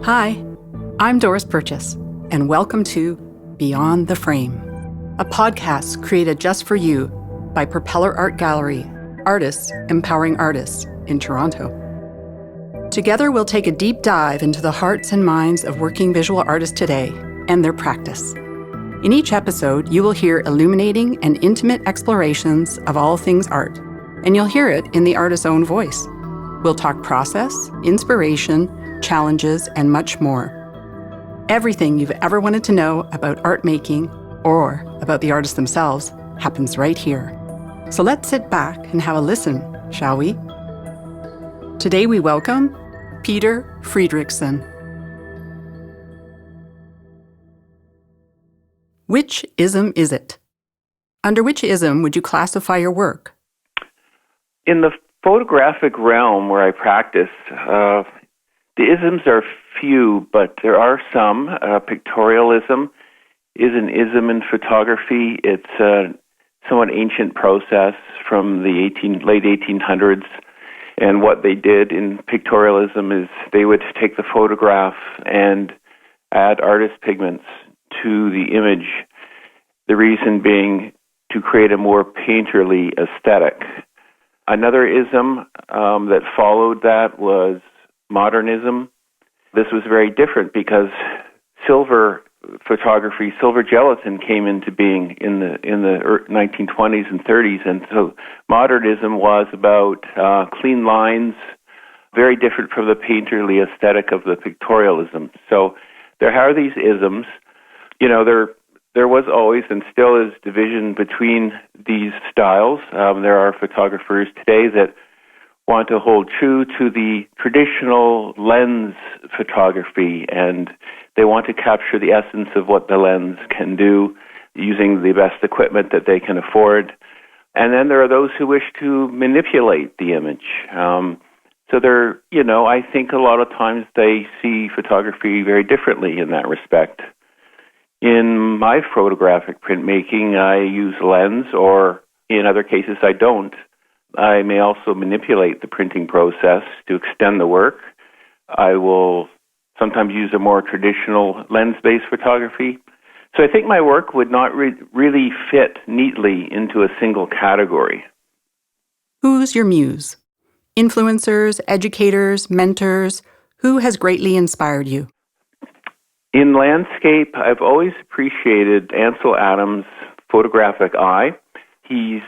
Hi, I'm Doris Purchase, and welcome to Beyond the Frame, a podcast created just for you by Propeller Art Gallery, artists empowering artists in Toronto. Together, we'll take a deep dive into the hearts and minds of working visual artists today and their practice. In each episode, you will hear illuminating and intimate explorations of all things art, and you'll hear it in the artist's own voice. We'll talk process, inspiration, challenges, and much more. Everything you've ever wanted to know about art making or about the artists themselves happens right here. So let's sit back and have a listen, shall we? Today we welcome Peter Friedrichsen. Which ism is it? Under which ism would you classify your work? In the photographic realm where I practice, the isms are few, but there are some. Pictorialism is an ism in photography. It's a somewhat ancient process from the late 1800s. And what they did in pictorialism is they would take the photograph and add artist pigments to the image, the reason being to create a more painterly aesthetic. Another ism that followed that was modernism. This was very different because silver photography, silver gelatin came into being in the 1920s and 30s, and so modernism was about clean lines, very different from the painterly aesthetic of the pictorialism. So there are these isms. You know, there was always and still is division between these styles. There are photographers today that want to hold true to the traditional lens photography, and they want to capture the essence of what the lens can do using the best equipment that they can afford. And then there are those who wish to manipulate the image. So they're, I think a lot of times they see photography very differently in that respect. In my photographic printmaking, I use lens, or in other cases I don't. I may also manipulate the printing process to extend the work. I will sometimes use a more traditional lens-based photography. So I think my work would not really fit neatly into a single category. Who's your muse? Influencers, educators, mentors? Who has greatly inspired you? In landscape, I've always appreciated Ansel Adams' photographic eye. He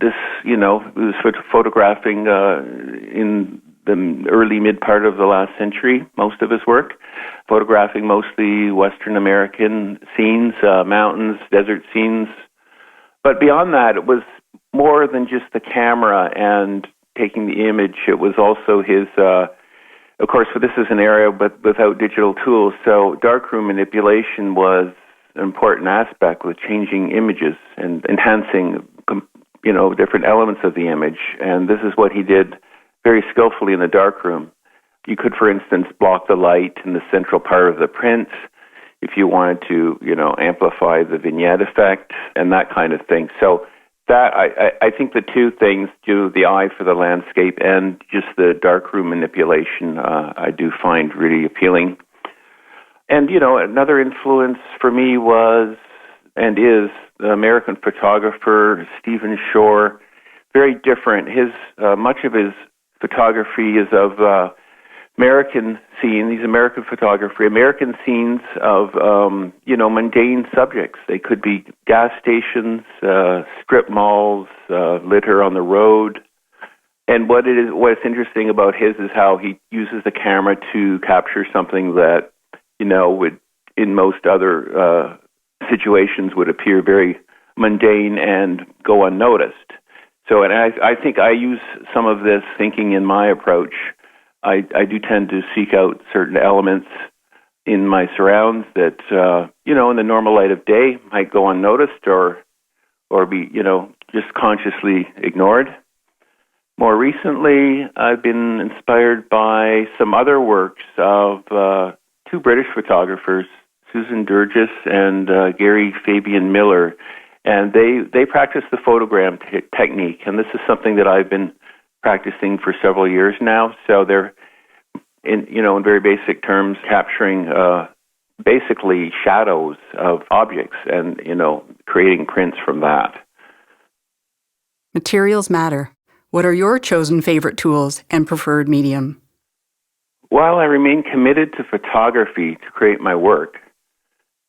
was photographing in the early mid-part of the last century, most of his work, photographing mostly Western American scenes, mountains, desert scenes. But beyond that, it was more than just the camera and taking the image. It was also his, of course, this is an area but without digital tools, so darkroom manipulation was an important aspect with changing images and enhancing different elements of the image. And this is what he did very skillfully in the darkroom. You could, for instance, block the light in the central part of the print if you wanted to, amplify the vignette effect and that kind of thing. So that I think the two things, the eye for the landscape and just the darkroom manipulation, I do find really appealing. And, another influence for me was and is the American photographer Stephen Shore. Very different. Much of his photography is of American scenes. He's American photography. American scenes of mundane subjects. They could be gas stations, strip malls, litter on the road. And what's interesting about his is how he uses the camera to capture something that would in most other situations would appear very mundane and go unnoticed. So, and I think I use some of this thinking in my approach. I do tend to seek out certain elements in my surrounds that, in the normal light of day might go unnoticed or be, just consciously ignored. More recently, I've been inspired by some other works of two British photographers, Susan Durgis and Gary Fabian Miller, and they practice the photogram technique, and this is something that I've been practicing for several years now. So they're in very basic terms, capturing basically shadows of objects and, creating prints from that. Materials matter. What are your chosen favorite tools and preferred medium? While I remain committed to photography to create my work,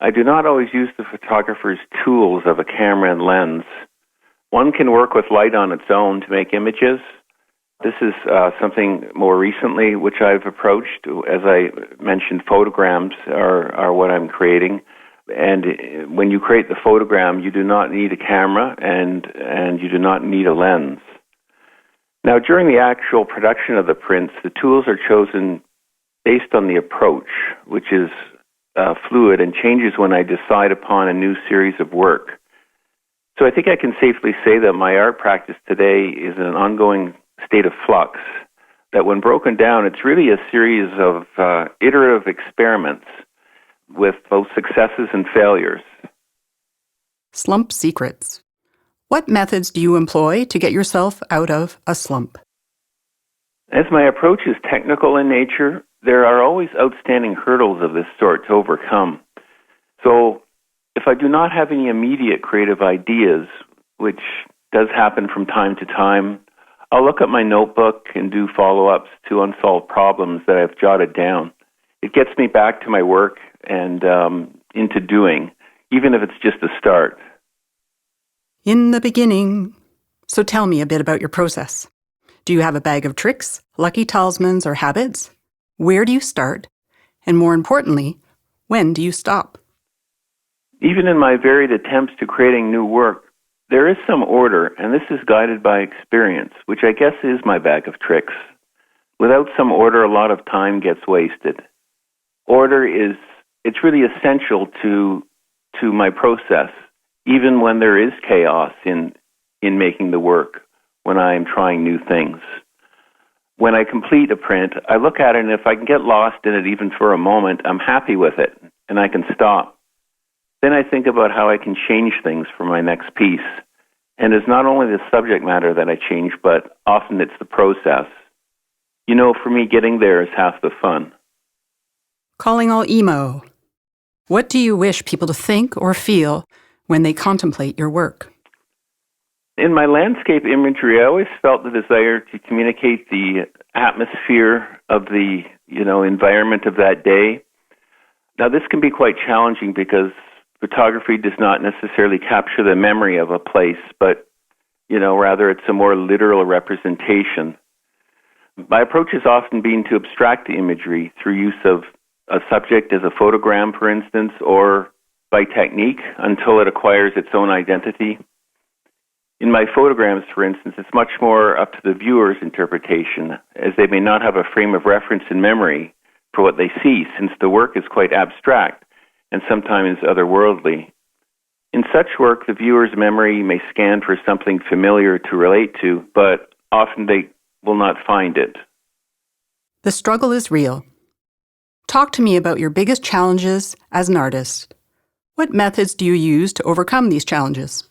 I do not always use the photographer's tools of a camera and lens. One can work with light on its own to make images. This is something more recently which I've approached. As I mentioned, photograms are what I'm creating. And when you create the photogram, you do not need a camera and you do not need a lens. Now, during the actual production of the prints, the tools are chosen based on the approach, which is fluid and changes when I decide upon a new series of work. So I think I can safely say that my art practice today is an ongoing state of flux, that when broken down, it's really a series of iterative experiments with both successes and failures. Slump secrets. What methods do you employ to get yourself out of a slump? As my approach is technical in nature, there are always outstanding hurdles of this sort to overcome. So if I do not have any immediate creative ideas, which does happen from time to time, I'll look at my notebook and do follow-ups to unsolved problems that I've jotted down. It gets me back to my work and into doing, even if it's just a start. In the beginning. So tell me a bit about your process. Do you have a bag of tricks, lucky talismans, or habits? Where do you start? And more importantly, when do you stop? Even in my varied attempts to creating new work, there is some order, and this is guided by experience, which I guess is my bag of tricks. Without some order, a lot of time gets wasted. Order it's really essential to my process, even when there is chaos in making the work, when I'm trying new things. When I complete a print, I look at it, and if I can get lost in it even for a moment, I'm happy with it, and I can stop. Then I think about how I can change things for my next piece. And it's not only the subject matter that I change, but often it's the process. For me, getting there is half the fun. Calling all emo. What do you wish people to think or feel when they contemplate your work? In my landscape imagery, I always felt the desire to communicate the atmosphere of the, environment of that day. Now, this can be quite challenging because photography does not necessarily capture the memory of a place, but, rather it's a more literal representation. My approach has often been to abstract the imagery through use of a subject as a photogram, for instance, or by technique until it acquires its own identity. In my photograms, for instance, it's much more up to the viewer's interpretation, as they may not have a frame of reference in memory for what they see, since the work is quite abstract and sometimes otherworldly. In such work, the viewer's memory may scan for something familiar to relate to, but often they will not find it. The struggle is real. Talk to me about your biggest challenges as an artist. What methods do you use to overcome these challenges?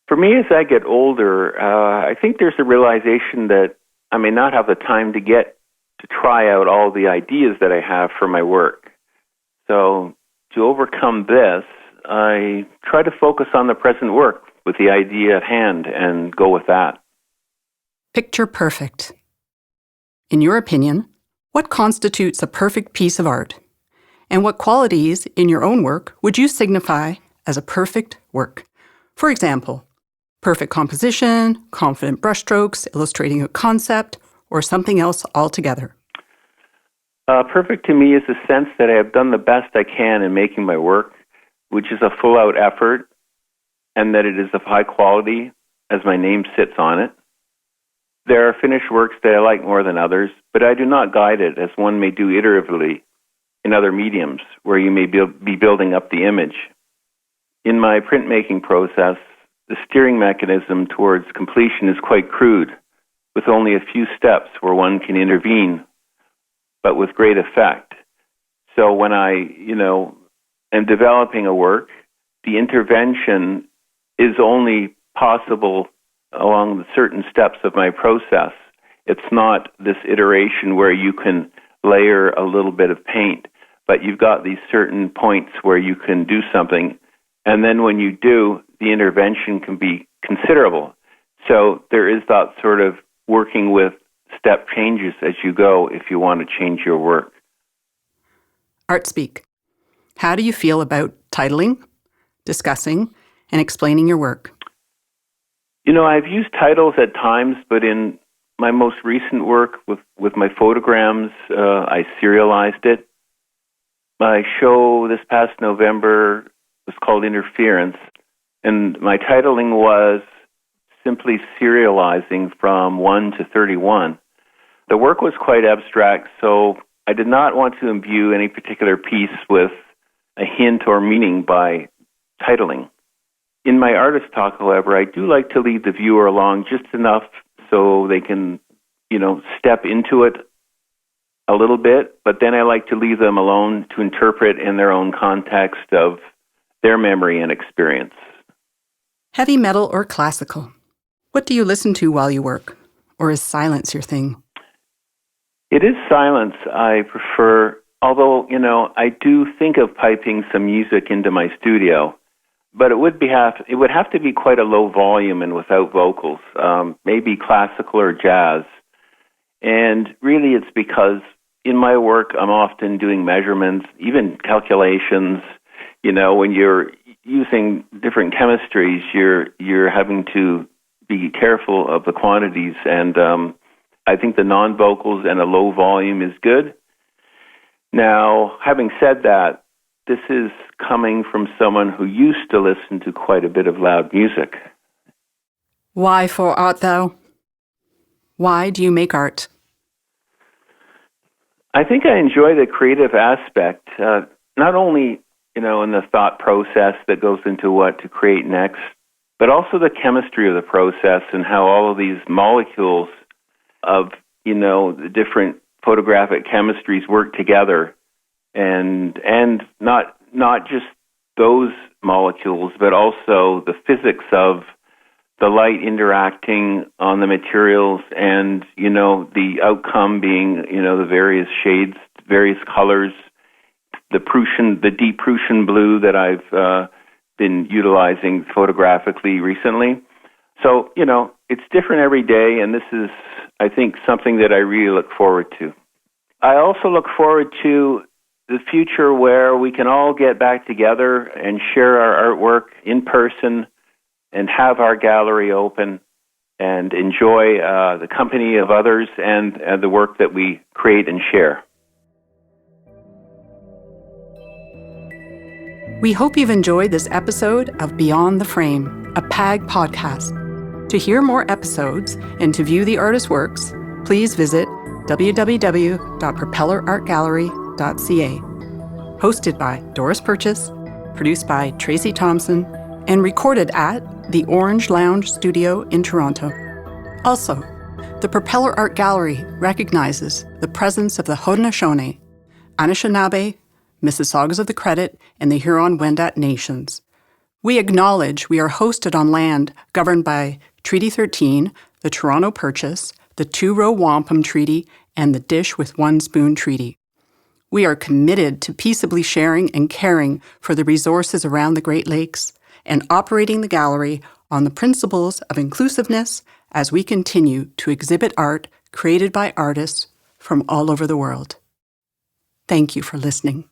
For me, as I get older, I think there's a realization that I may not have the time to try out all the ideas that I have for my work. So to overcome this, I try to focus on the present work with the idea at hand and go with that. Picture perfect. In your opinion, what constitutes a perfect piece of art? And what qualities in your own work would you signify as a perfect work? For example, perfect composition, confident brushstrokes illustrating a concept, or something else altogether. Perfect to me is the sense that I have done the best I can in making my work, which is a full-out effort, and that it is of high quality, as my name sits on it. There are finished works that I like more than others, but I do not guide it as one may do iteratively in other mediums, where you may be building up the image. In my printmaking process, the steering mechanism towards completion is quite crude, with only a few steps where one can intervene, but with great effect. So when I, am developing a work, the intervention is only possible along the certain steps of my process. It's not this iteration where you can layer a little bit of paint, but you've got these certain points where you can do something, and then when you do, the intervention can be considerable. So there is that sort of working with step changes as you go if you want to change your work. Art Speak. How do you feel about titling, discussing, and explaining your work? I've used titles at times, but in my most recent work with my photograms, I serialized it. My show this past November was called Interference, and my titling was simply serializing from 1 to 31. The work was quite abstract, so I did not want to imbue any particular piece with a hint or meaning by titling. In my artist talk, however, I do like to lead the viewer along just enough so they can, step into it a little bit, but then I like to leave them alone to interpret in their own context of their memory and experience. Heavy metal or classical? What do you listen to while you work? Or is silence your thing? It is silence I prefer, although, I do think of piping some music into my studio, but it would have to be quite a low volume and without vocals, maybe classical or jazz. And really it's because in my work I'm often doing measurements, even calculations. When you're using different chemistries, you're having to be careful of the quantities, and I think the non-vocals and a low volume is good. Now, having said that, this is coming from someone who used to listen to quite a bit of loud music. Why for art thou? Why do you make art? I think I enjoy the creative aspect, not only, in the thought process that goes into what to create next, but also the chemistry of the process and how all of these molecules of, the different photographic chemistries work together, and not just those molecules, but also the physics of the light interacting on the materials and, the outcome being, the various shades, various colors, the deep Prussian blue that I've been utilizing photographically recently. So, it's different every day, and this is, I think, something that I really look forward to. I also look forward to the future where we can all get back together and share our artwork in person and have our gallery open and enjoy the company of others and the work that we create and share. We hope you've enjoyed this episode of Beyond the Frame, a PAG podcast. To hear more episodes and to view the artist's works, please visit www.propellerartgallery.ca. Hosted by Doris Purchase, produced by Tracy Thomson, and recorded at the Orange Lounge Studio in Toronto. Also, the Propeller Art Gallery recognizes the presence of the Haudenosaunee, Anishinaabe, Mississaugas of the Credit, and the Huron-Wendat nations. We acknowledge we are hosted on land governed by Treaty 13, the Toronto Purchase, the Two-Row Wampum Treaty, and the Dish with One Spoon Treaty. We are committed to peaceably sharing and caring for the resources around the Great Lakes and operating the gallery on the principles of inclusiveness as we continue to exhibit art created by artists from all over the world. Thank you for listening.